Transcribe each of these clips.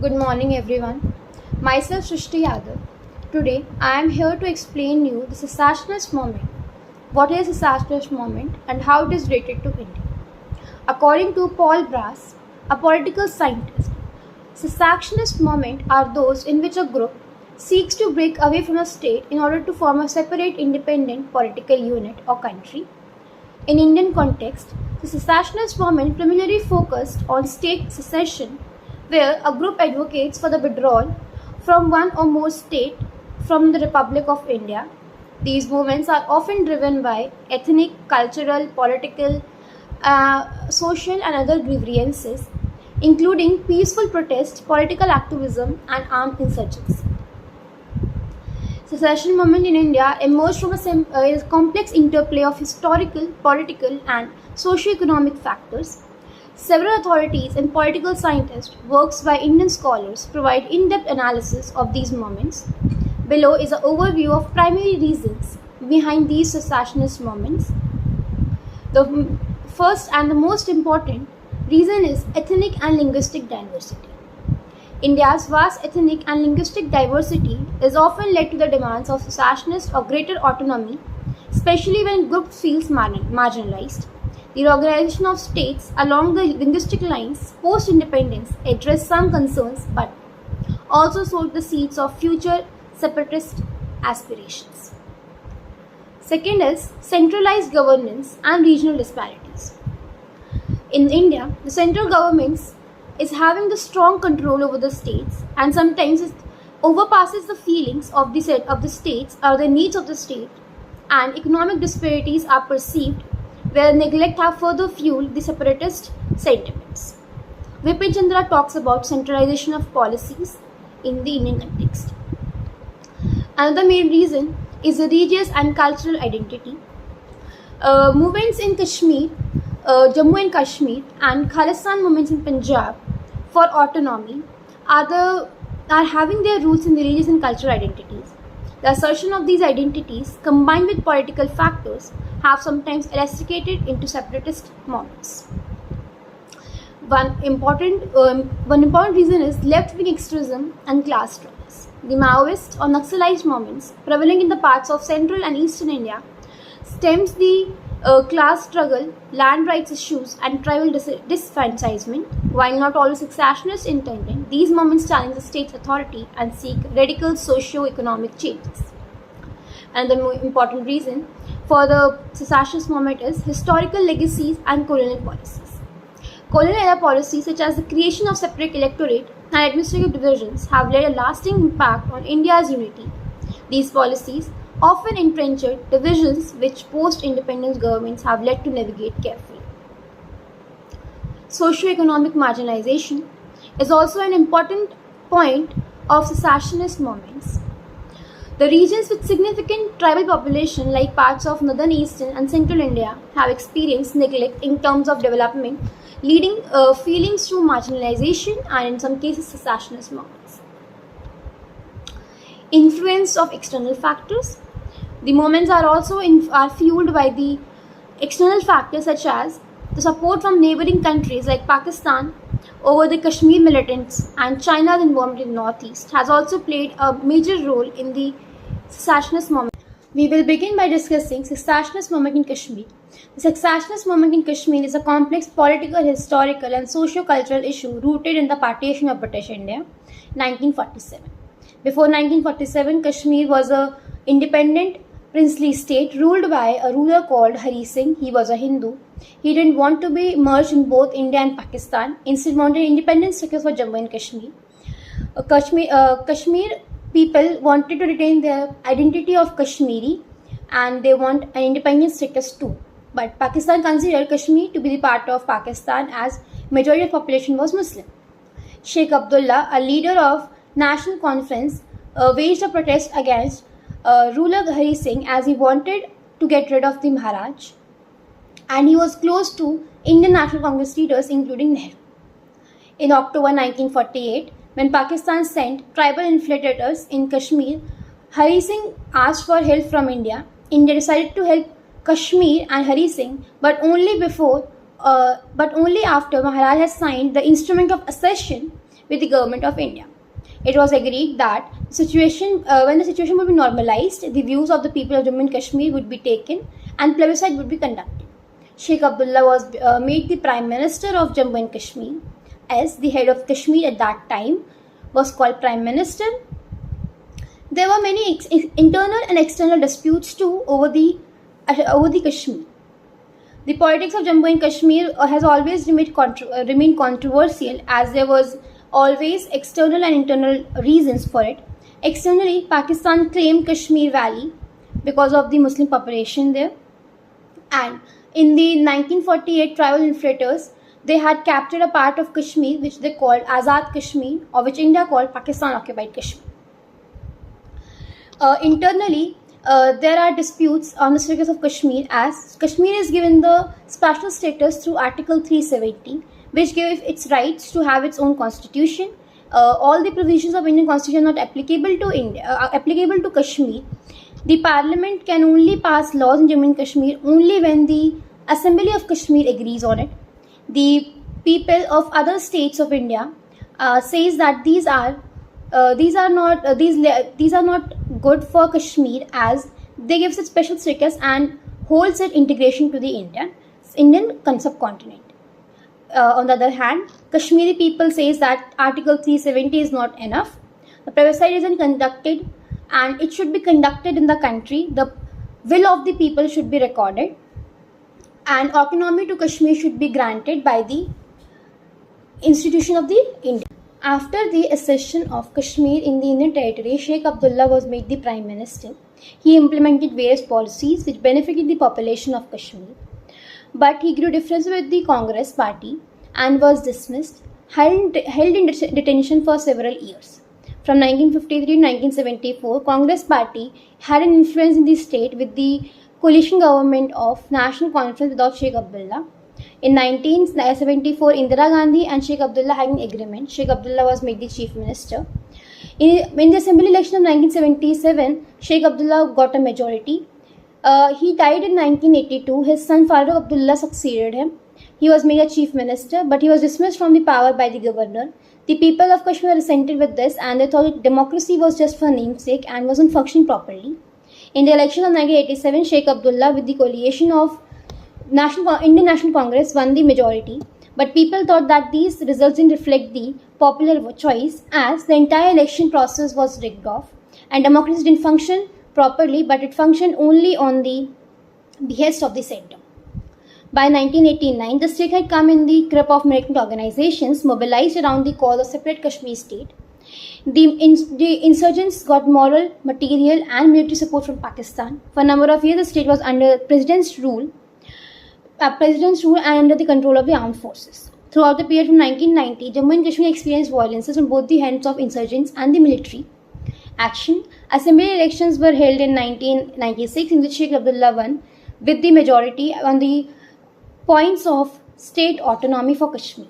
Good morning everyone. Myself Shristi. Today I am here to explain you the secessionist movement. What is secessionist movement and how it is related to India? According to Paul Brass, a political scientist, secessionist movement are those in which a group seeks to break away from a state in order to form a separate independent political unit or country. In Indian context, the secessionist movement primarily focused on state secession, where a group advocates for the withdrawal from one or more state from the Republic of India. These movements are often driven by ethnic, cultural, political, social and other grievances, including peaceful protest, political activism and armed insurgency. Secession movement in India emerged from a complex interplay of historical, political and socio-economic factors. Several authorities and political scientists, works by Indian scholars, provide in-depth analysis of these movements. Below is an overview of primary reasons behind these secessionist movements. The first and the most important reason is ethnic and linguistic diversity. India's vast ethnic and linguistic diversity is often led to the demands of secessionists of greater autonomy, especially when group feels marginalized. The reorganization of states along the linguistic lines post-independence addressed some concerns but also sowed the seeds of future separatist aspirations. Second is centralized governance and regional disparities. In India, the central government is having the strong control over the states, and sometimes it overpasses the feelings of the states or the needs of the state, and economic disparities are perceived where neglect have further fueled the separatist sentiments. Vipin Chandra talks about centralization of policies in the Indian context. Another main reason is religious and cultural identity. Movements in Kashmir, Jammu and Kashmir, and Khalistan movements in Punjab for autonomy are having their roots in religious and cultural identities. The assertion of these identities, combined with political factors, have sometimes elasticated into separatist movements. One important reason is left-wing extremism and class struggles. The Maoist or Naxalite movements prevailing in the parts of central and eastern India stems the class struggle, land rights issues and tribal disfranchisement. While not always secessionist intended, these movements challenge the state's authority and seek radical socio-economic changes. Another more important reason for the secessionist movement is historical legacies and colonial policies. Colonial era policies such as the creation of separate electorate and administrative divisions have led a lasting impact on India's unity. These policies often entrenched divisions which post-independence governments have led to navigate carefully. Socio-economic marginalization is also an important point of secessionist movements. The regions with significant tribal population like parts of northern, eastern and central India have experienced neglect in terms of development, leading feelings to marginalization and in some cases secessionist movements. Influence of external factors. The movements are also fueled by the external factors such as the support from neighboring countries like Pakistan over the Kashmir militants, and China's involvement in the Northeast has also played a major role in the secessionist movement. We will begin by discussing secessionist movement in Kashmir. The secessionist movement in Kashmir is a complex political, historical and socio-cultural issue rooted in the partition of British India, 1947. Before 1947, Kashmir was an independent princely state ruled by a ruler called Hari Singh. He was a Hindu. He didn't want to be merged in both India and Pakistan. Instead, wanted independence status for Jammu and Kashmir. Kashmir people wanted to retain their identity of Kashmiri, and they want an independent status too. But Pakistan considered Kashmir to be the part of Pakistan as majority of population was Muslim. Sheikh Abdullah, a leader of National Conference, waged a protest against ruler Hari Singh as he wanted to get rid of the Maharaj, and he was close to Indian National Congress leaders including Nehru. In October 1948, when Pakistan sent tribal infiltrators in Kashmir, Hari Singh asked for help from India. India decided to help Kashmir and Hari Singh, but only after Maharaj had signed the instrument of accession with the government of India. It was agreed that when the situation would be normalized, the views of the people of Jammu and Kashmir would be taken and plebiscite would be conducted. Sheikh Abdullah was made the Prime Minister of Jammu and Kashmir, as the head of Kashmir at that time was called Prime Minister. There were many internal and external disputes too over the Kashmir. The politics of Jammu and Kashmir has always remained controversial, as there was always external and internal reasons for it. Externally, Pakistan claimed Kashmir Valley because of the Muslim population there, and in the 1948 tribal infiltrators, they had captured a part of Kashmir which they called Azad Kashmir, or which India called Pakistan occupied Kashmir. Internally, there are disputes on the status of Kashmir, as Kashmir is given the special status through Article 370, which gave its rights to have its own constitution. All the provisions of Indian constitution are not applicable to applicable to Kashmir. The parliament can only pass laws in Jammu and Kashmir only when the Assembly of Kashmir agrees on it. The people of other states of India says that these are not good for Kashmir, as they gives it special status and holds it integration to the Indian subcontinent. On the other hand, Kashmiri people says that Article 370 is not enough. The plebiscite isn't conducted, and it should be conducted in the country. The will of the people should be recorded, and autonomy to Kashmir should be granted by the institution of the India. After the accession of Kashmir in the Indian territory, Sheikh Abdullah was made the Prime Minister. He implemented various policies which benefited the population of Kashmir. But he grew differences with the Congress party and was dismissed, held in detention for several years. From 1953 to 1974, Congress party had an influence in the state with the coalition government of National Conference without Sheikh Abdullah. In 1974, Indira Gandhi and Sheikh Abdullah had an agreement. Sheikh Abdullah was made the Chief Minister. In the Assembly election of 1977, Sheikh Abdullah got a majority. He died in 1982. His son Farooq Abdullah succeeded him. He was made a Chief Minister, but he was dismissed from the power by the governor. The people of Kashmir resented with this, and they thought that democracy was just for namesake and wasn't functioning properly. In the election of 1987, Sheikh Abdullah, with the coalition of Indian National Congress, won the majority. But people thought that these results didn't reflect the popular choice, as the entire election process was rigged off, and democracy didn't function properly, but it functioned only on the behest of the center. By 1989, the state had come in the grip of militant organizations mobilized around the cause of separate Kashmir state. The insurgents got moral, material and military support from Pakistan. For a number of years, the state was under president's rule and under the control of the armed forces. Throughout the period from 1990, Jammu and Kashmir experienced violences on both the hands of insurgents and the military action. Assembly elections were held in 1996, in which Sheikh Abdullah won with the majority on the points of state autonomy for Kashmir.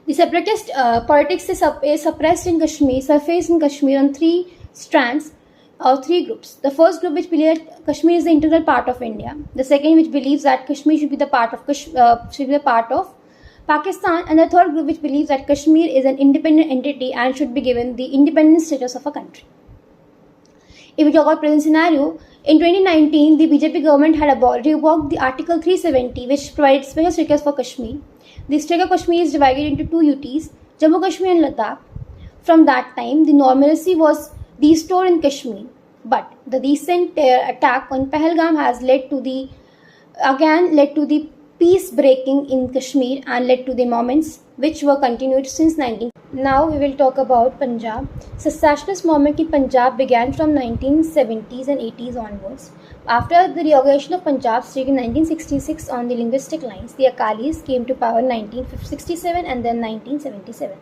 The separatist politics is surfaced in Kashmir on three strands or three groups. The first group, which believes that Kashmir is the integral part of India. The second, which believes that Kashmir should be the part of Pakistan, and the third group, which believes that Kashmir is an independent entity and should be given the independent status of a country. If we talk about present scenario, in 2019, the BJP government had revoked the Article 370, which provides special status for Kashmir. The state of Kashmir is divided into two UTs, Jammu Kashmir and Ladakh. From that time, the normalcy was restored in Kashmir, but the recent attack on Pahalgam has led to the peace breaking in Kashmir and led to the moments which were continued since 19. Now we will talk about Punjab. Secessionist movement in Punjab began from 1970s and 80s onwards. After the reorganization of Punjab state in 1966 on the linguistic lines, the Akalis came to power in 1967 and then 1977.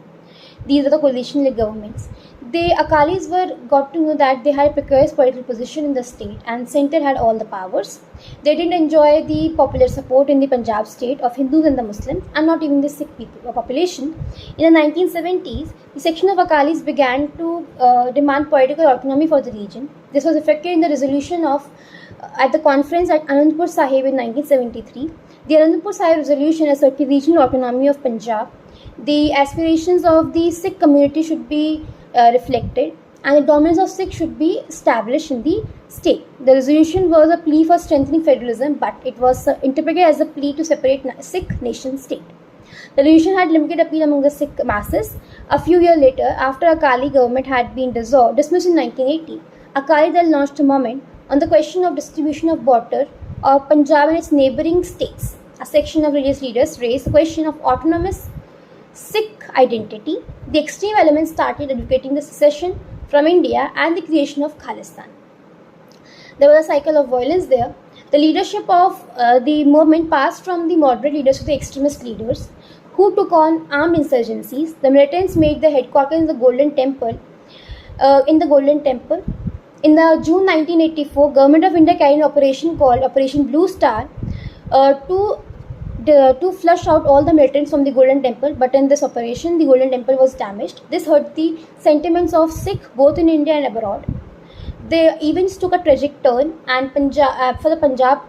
These are the coalition governments. The Akalis got to know that they had a precarious political position in the state and centre had all the powers. They didn't enjoy the popular support in the Punjab state of Hindus and the Muslims, and not even the Sikh population. In the 1970s, the section of Akalis began to demand political autonomy for the region. This was effected in the resolution at the conference at Anandpur Sahib in 1973. The Anandpur Sahib resolution asserted regional autonomy of Punjab. the aspirations of the Sikh community should be reflected, and the dominance of Sikh should be established in the state. The resolution was a plea for strengthening federalism, but it was interpreted as a plea to separate Sikh nation state. The resolution had limited appeal among the Sikh masses. A few years later, after Akali government had been dismissed in 1980, Akali Dal launched a movement on the question of distribution of water of Punjab and its neighbouring states. A section of religious leaders raised the question of autonomous Sikh identity. The extreme elements started advocating the secession from India and the creation of Khalistan. There was a cycle of violence there. The leadership of the movement passed from the moderate leaders to the extremist leaders, who took on armed insurgencies. The militants made their headquarters in the Golden Temple. In the June 1984, Government of India carried an operation called Operation Blue Star to flush out all the militants from the Golden Temple. But in this operation, the Golden Temple was damaged. This hurt the sentiments of Sikh both in India and abroad. The events took a tragic turn, and for the Punjab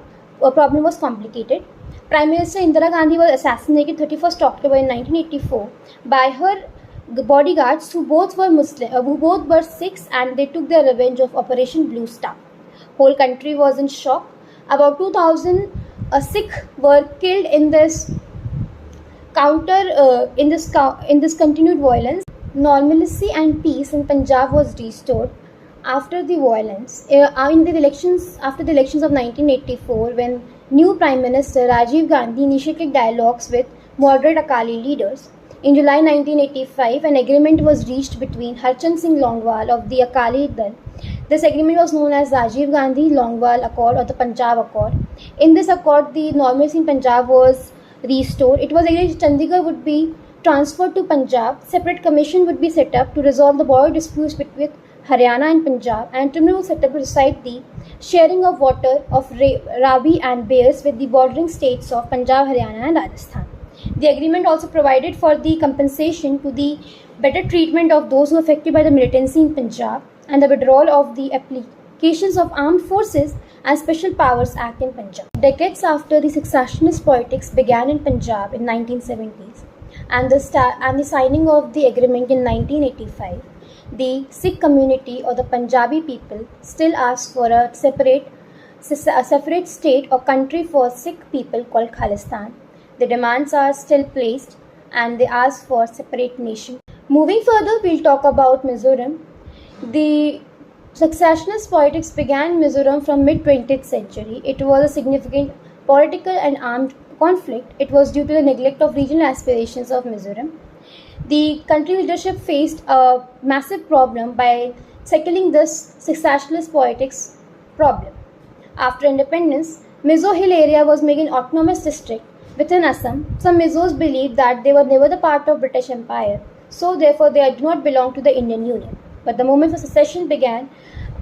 problem was complicated. Prime Minister Indira Gandhi was assassinated 31st October in 1984 by her bodyguards, who both were Sikhs, and they took their revenge of Operation Blue Star. Whole country was in shock. About 2,000 Sikh were killed in this continued violence. Normalcy and peace in Punjab was restored after the violence. After the elections of 1984, when new Prime Minister Rajiv Gandhi initiated dialogues with moderate Akali leaders. In July 1985, an agreement was reached between Harchand Singh Longwal of the Akali Dal. This agreement was known as Rajiv Gandhi Longwal Accord or the Punjab Accord. In this accord, the normalcy in Punjab was restored. It was agreed Chandigarh would be transferred to Punjab. Separate commission would be set up to resolve the border disputes between Haryana and Punjab, and tribunal was set up to decide the sharing of water of Ravi and Bears with the bordering states of Punjab, Haryana and Rajasthan. The agreement also provided for the compensation to the better treatment of those who were affected by the militancy in Punjab, and the withdrawal of the applications of Armed Forces and Special Powers Act in Punjab. Decades after the secessionist politics began in Punjab in 1970s and the signing of the agreement in 1985, the Sikh community or the Punjabi people still ask for a separate state or country for Sikh people called Khalistan. The demands are still placed and they ask for separate nation. Moving further, we'll talk about Mizoram. The secessionist politics began in Mizoram from mid-20th century. It was a significant political and armed conflict. It was due to the neglect of regional aspirations of Mizoram. The country leadership faced a massive problem by tackling this secessionist politics problem. After independence, Mizo Hill area was made an autonomous district within Assam. Some Mizos believed that they were never the part of British Empire, so therefore they do not belong to the Indian Union. But the movement for secession began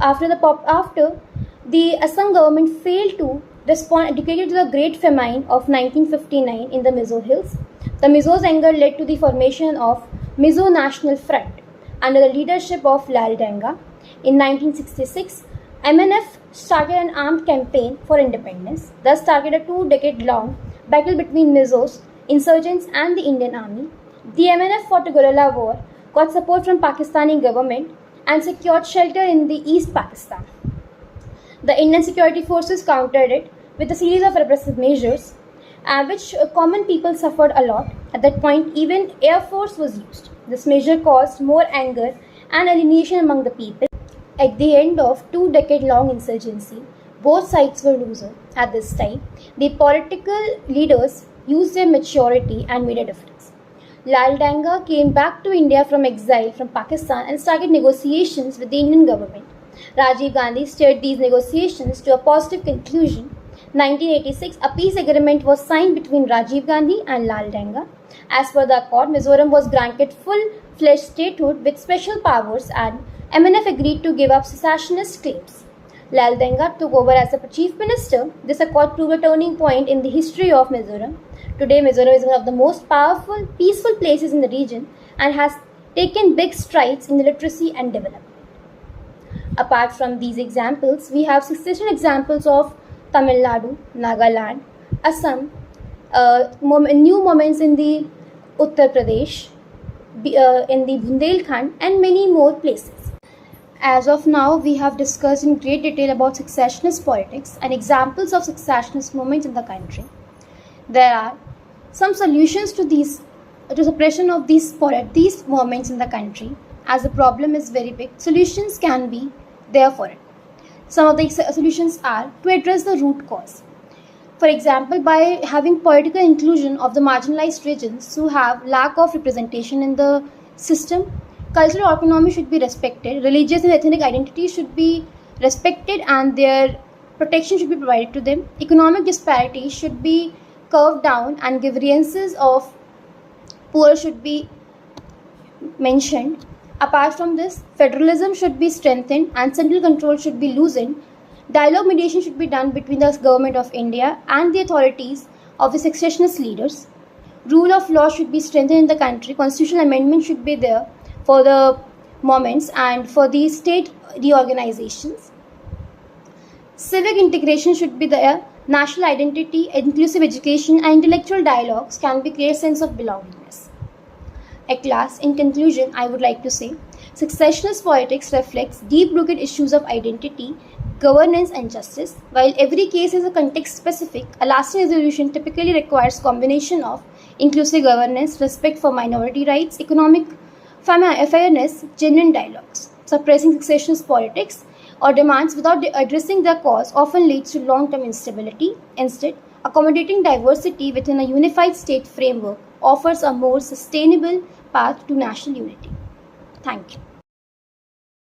after the Assam government failed to respond adequately to the Great Famine of 1959 in the Mizo Hills. The Mizos' anger led to the formation of Mizo National Front under the leadership of Lal Denga. In 1966, MNF started an armed campaign for independence, thus started a 2-decade-long battle between Mizos, insurgents and the Indian Army. The MNF fought a guerrilla war, got support from Pakistani government and secured shelter in the East Pakistan. The Indian security forces countered it with a series of repressive measures, which common people suffered a lot. At that point, even Air Force was used. This measure caused more anger and alienation among the people. At the end of 2-decade-long insurgency, both sides were losers. At this time, the political leaders used their maturity and made a difference. Lal Denga came back to India from exile from Pakistan and started negotiations with the Indian government. Rajiv Gandhi steered these negotiations to a positive conclusion. 1986, a peace agreement was signed between Rajiv Gandhi and Lal Denga. As per the accord, Mizoram was granted full-fledged statehood with special powers, and MNF agreed to give up secessionist claims. Lal Denga took over as the chief minister. This accord proved a turning point in the history of Mizoram. Today, Mizoram is one of the most powerful, peaceful places in the region and has taken big strides in literacy and development. Apart from these examples, we have succession examples of Tamil Nadu, Nagaland, Assam, new moments in the Uttar Pradesh, in the Bundelkhand, and many more places. As of now, we have discussed in great detail about secessionist politics and examples of secessionist movements in the country. There are some solutions to suppression of these movements in the country, as the problem is very big. Solutions can be there for it. Some of the solutions are to address the root cause. For example, by having political inclusion of the marginalized regions who have lack of representation in the system, cultural autonomy should be respected, religious and ethnic identity should be respected and their protection should be provided to them. Economic disparities should be curved down and grievances of poor should be mentioned. Apart from this, federalism should be strengthened and central control should be loosened. Dialogue mediation should be done between the government of India and the authorities of the secessionist leaders. Rule of law should be strengthened in the country. Constitutional amendment should be there for the moments and for the state reorganizations. Civic integration should be there. National identity, inclusive education, and intellectual dialogues can be create sense of belongingness. At last, in conclusion, I would like to say, secessionist politics reflects deep-rooted issues of identity, governance, and justice. While every case is a context-specific, a lasting resolution typically requires combination of inclusive governance, respect for minority rights, economic fairness, genuine dialogues. Suppressing secessionist politics or demands without addressing their cause often leads to long-term instability. Instead, accommodating diversity within a unified state framework offers a more sustainable path to national unity. Thank you.